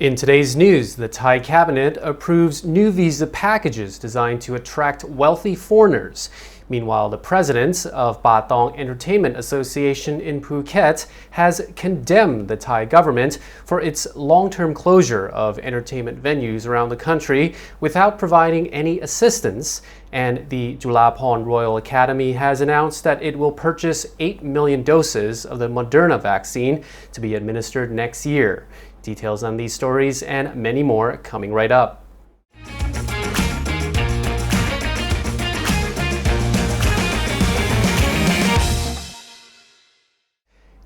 In today's news, the Thai cabinet approves new visa packages designed to attract wealthy foreigners. Meanwhile, the president of Patong Entertainment Association in Phuket has condemned the Thai government for its long-term closure of entertainment venues around the country without providing any assistance. And the Chulabhorn Royal Academy has announced that it will purchase 8 million doses of the Moderna vaccine to be administered next year. Details on these stories and many more coming right up.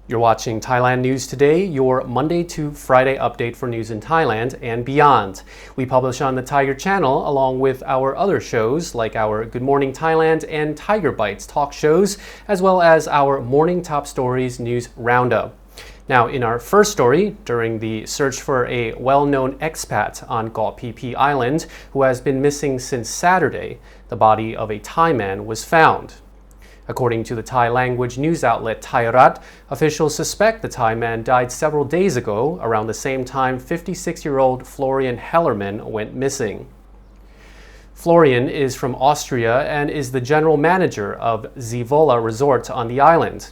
You're watching Thailand News Today, your Monday to Friday update for news in Thailand and beyond. We publish on the Thaiger channel along with our other shows like our Good Morning Thailand and Thaiger Bites talk shows, as well as our Morning Top Stories news roundup. Now, in our first story, during the search for a well-known expat on Koh Phi Phi Island who has been missing since Saturday, the body of a Thai man was found. According to the Thai language news outlet Thairat, officials suspect the Thai man died several days ago, around the same time 56-year-old Florian Hellerman went missing. Florian is from Austria and is the general manager of Zivola Resort on the island.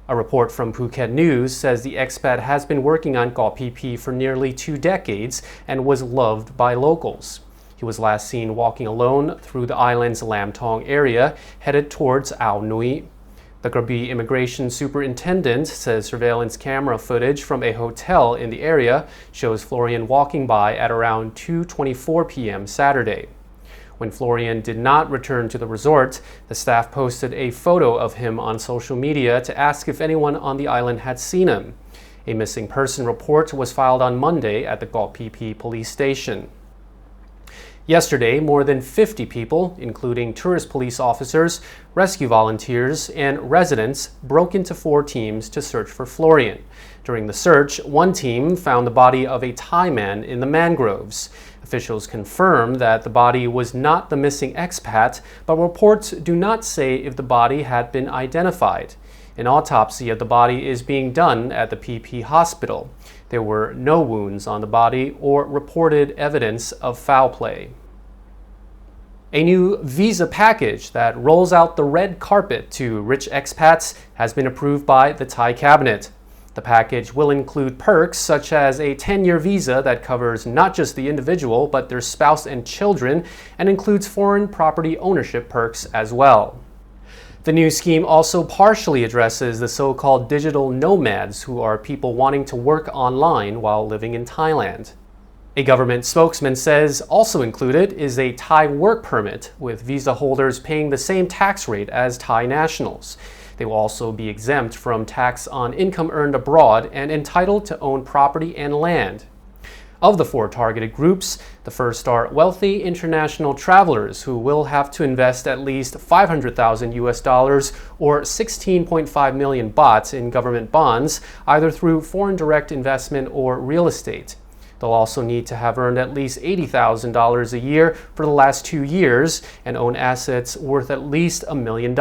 A report from Phuket News says the expat has been working on Koh Phi Phi for nearly 2 decades and was loved by locals. He was last seen walking alone through the island's Lam Thong area, headed towards Ao Nui. The Krabi immigration superintendent says surveillance camera footage from a hotel in the area shows Florian walking by at around 2:24 p.m. Saturday. When Florian did not return to the resort, the staff posted a photo of him on social media to ask if anyone on the island had seen him. A missing person report was filed on Monday at the Koh Phi Phi police station. Yesterday, more than 50 people, including tourist police officers, rescue volunteers, and residents, broke into 4 teams to search for Florian. During the search, one team found the body of a Thai man in the mangroves. Officials confirmed that the body was not the missing expat, but reports do not say if the body had been identified. An autopsy of the body is being done at the Phi Phi hospital. There were no wounds on the body or reported evidence of foul play. A new visa package that rolls out the red carpet to rich expats has been approved by the Thai cabinet. The package will include perks such as a 10-year visa that covers not just the individual but their spouse and children, and includes foreign property ownership perks as well. The new scheme also partially addresses the so-called digital nomads, who are people wanting to work online while living in Thailand. A government spokesman says also included is a Thai work permit, with visa holders paying the same tax rate as Thai nationals. They will also be exempt from tax on income earned abroad and entitled to own property and land. Of the 4 targeted groups, the first are wealthy international travelers who will have to invest at least 500,000 US dollars or 16.5 million baht in government bonds, either through foreign direct investment or real estate. They'll also need to have earned at least $80,000 a year for the last 2 years and own assets worth at least $1 million.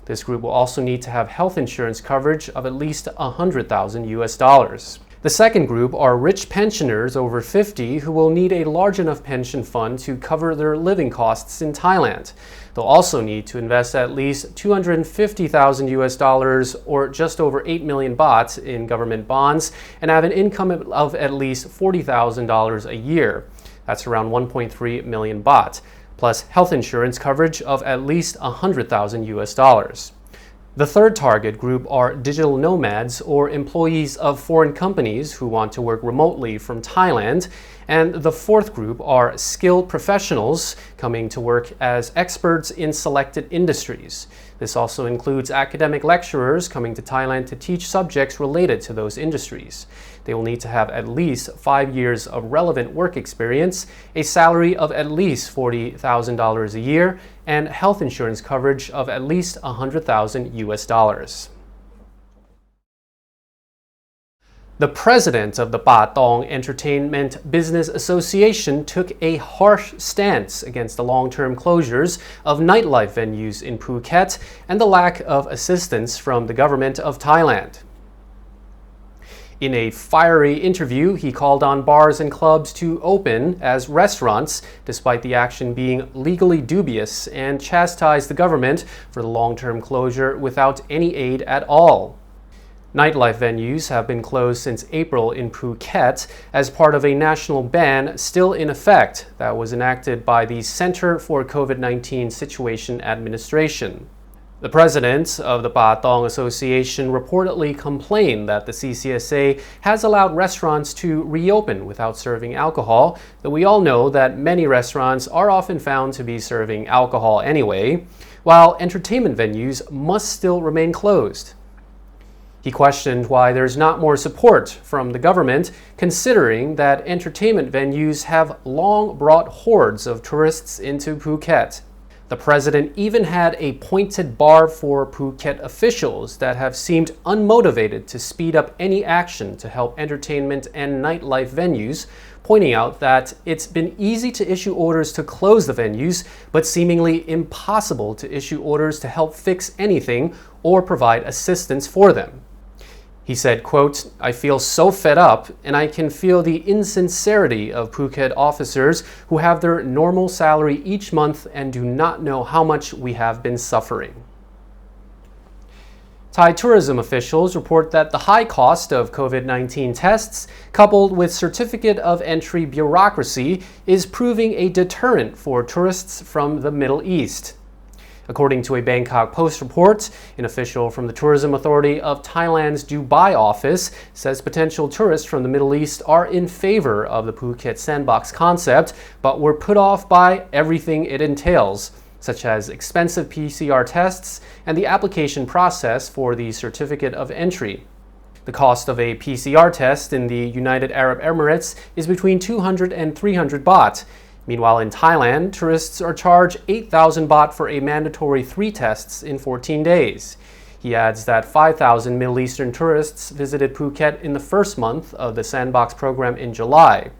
This group will also need to have health insurance coverage of at least 100,000 US dollars. The second group are rich pensioners over 50 who will need a large enough pension fund to cover their living costs in Thailand. They'll also need to invest at least 250,000 US dollars or just over 8 million baht in government bonds and have an income of at least $40,000 a year. That's around 1.3 million baht, plus health insurance coverage of at least 100,000 US dollars. The third target group are digital nomads or employees of foreign companies who want to work remotely from Thailand. And the fourth group are skilled professionals coming to work as experts in selected industries. This also includes academic lecturers coming to Thailand to teach subjects related to those industries. They will need to have at least 5 years of relevant work experience, a salary of at least $40,000 a year, and health insurance coverage of at least 100,000 US dollars. The president of the Patong Entertainment Business Association took a harsh stance against the long-term closures of nightlife venues in Phuket and the lack of assistance from the government of Thailand. In a fiery interview, he called on bars and clubs to open as restaurants, despite the action being legally dubious, and chastised the government for the long-term closure without any aid at all. Nightlife venues have been closed since April in Phuket as part of a national ban still in effect that was enacted by the Center for COVID-19 Situation Administration. The president of the Patong Association reportedly complained that the CCSA has allowed restaurants to reopen without serving alcohol, though we all know that many restaurants are often found to be serving alcohol anyway, while entertainment venues must still remain closed. He questioned why there's not more support from the government, considering that entertainment venues have long brought hordes of tourists into Phuket. The president even had a pointed bar for Phuket officials that have seemed unmotivated to speed up any action to help entertainment and nightlife venues, pointing out that it's been easy to issue orders to close the venues, but seemingly impossible to issue orders to help fix anything or provide assistance for them. He said, quote, "I feel so fed up, and I can feel the insincerity of Phuket officers who have their normal salary each month and do not know how much we have been suffering." Thai tourism officials report that the high cost of COVID-19 tests, coupled with certificate of entry bureaucracy, is proving a deterrent for tourists from the Middle East. According to a Bangkok Post report, an official from the Tourism Authority of Thailand's Dubai office says potential tourists from the Middle East are in favor of the Phuket sandbox concept, but were put off by everything it entails, such as expensive PCR tests and the application process for the certificate of entry. The cost of a PCR test in the United Arab Emirates is between 200 and 300 baht. Meanwhile, in Thailand, tourists are charged 8,000 baht for a mandatory 3 tests in 14 days. He adds that 5,000 Middle Eastern tourists visited Phuket in the first month of the Sandbox program in July.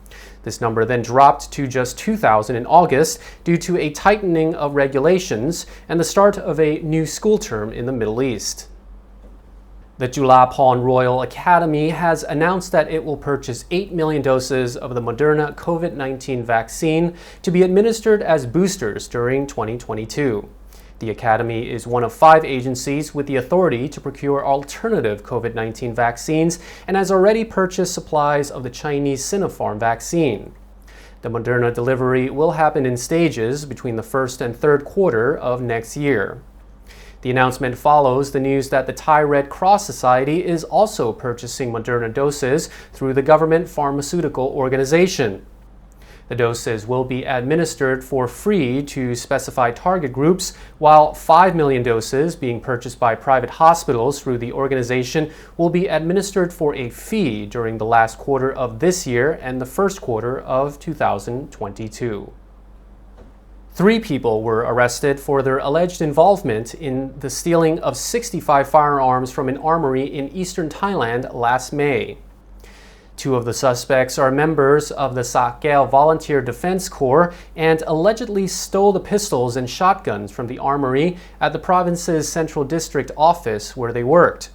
This number then dropped to just 2,000 in August due to a tightening of regulations and the start of a new school term in the Middle East. The Chulabhorn Royal Academy has announced that it will purchase 8 million doses of the Moderna COVID-19 vaccine to be administered as boosters during 2022. The Academy is one of 5 agencies with the authority to procure alternative COVID-19 vaccines and has already purchased supplies of the Chinese Sinopharm vaccine. The Moderna delivery will happen in stages between the first and third quarter of next year. The announcement follows the news that the Thai Red Cross Society is also purchasing Moderna doses through the government pharmaceutical organization. The doses will be administered for free to specified target groups, while 5 million doses being purchased by private hospitals through the organization will be administered for a fee during the last quarter of this year and the first quarter of 2022. 3 people were arrested for their alleged involvement in the stealing of 65 firearms from an armory in eastern Thailand last May. 2 of the suspects are members of the Thaiger Volunteer Defense Corps and allegedly stole the pistols and shotguns from the armory at the province's Central District office where they worked.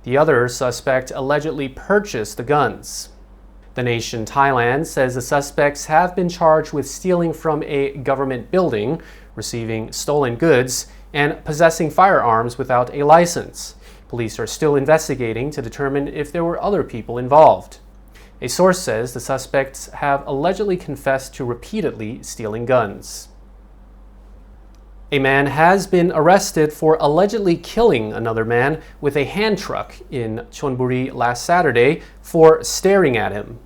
The other suspect allegedly purchased the guns. The nation Thailand says the suspects have been charged with stealing from a government building, receiving stolen goods, and possessing firearms without a license. Police are still investigating to determine if there were other people involved. A source says the suspects have allegedly confessed to repeatedly stealing guns. A man has been arrested for allegedly killing another man with a hand truck in Chonburi last Saturday for staring at him.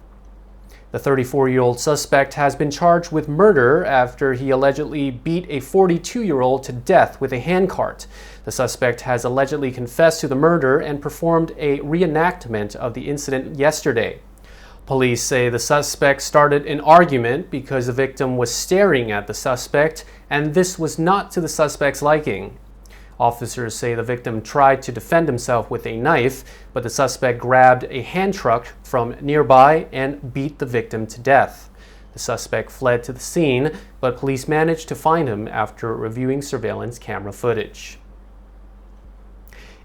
The 34-year-old suspect has been charged with murder after he allegedly beat a 42-year-old to death with a handcart. The suspect has allegedly confessed to the murder and performed a reenactment of the incident yesterday. Police say the suspect started an argument because the victim was staring at the suspect, and this was not to the suspect's liking. Officers say the victim tried to defend himself with a knife, but the suspect grabbed a hand truck from nearby and beat the victim to death. The suspect fled to the scene, but police managed to find him after reviewing surveillance camera footage.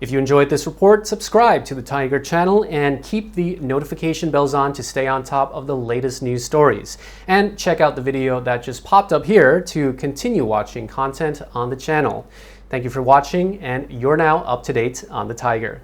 If you enjoyed this report, subscribe to the Thaiger channel and keep the notification bells on to stay on top of the latest news stories. And check out the video that just popped up here to continue watching content on the channel. Thank you for watching, and you're now up to date on the Thaiger.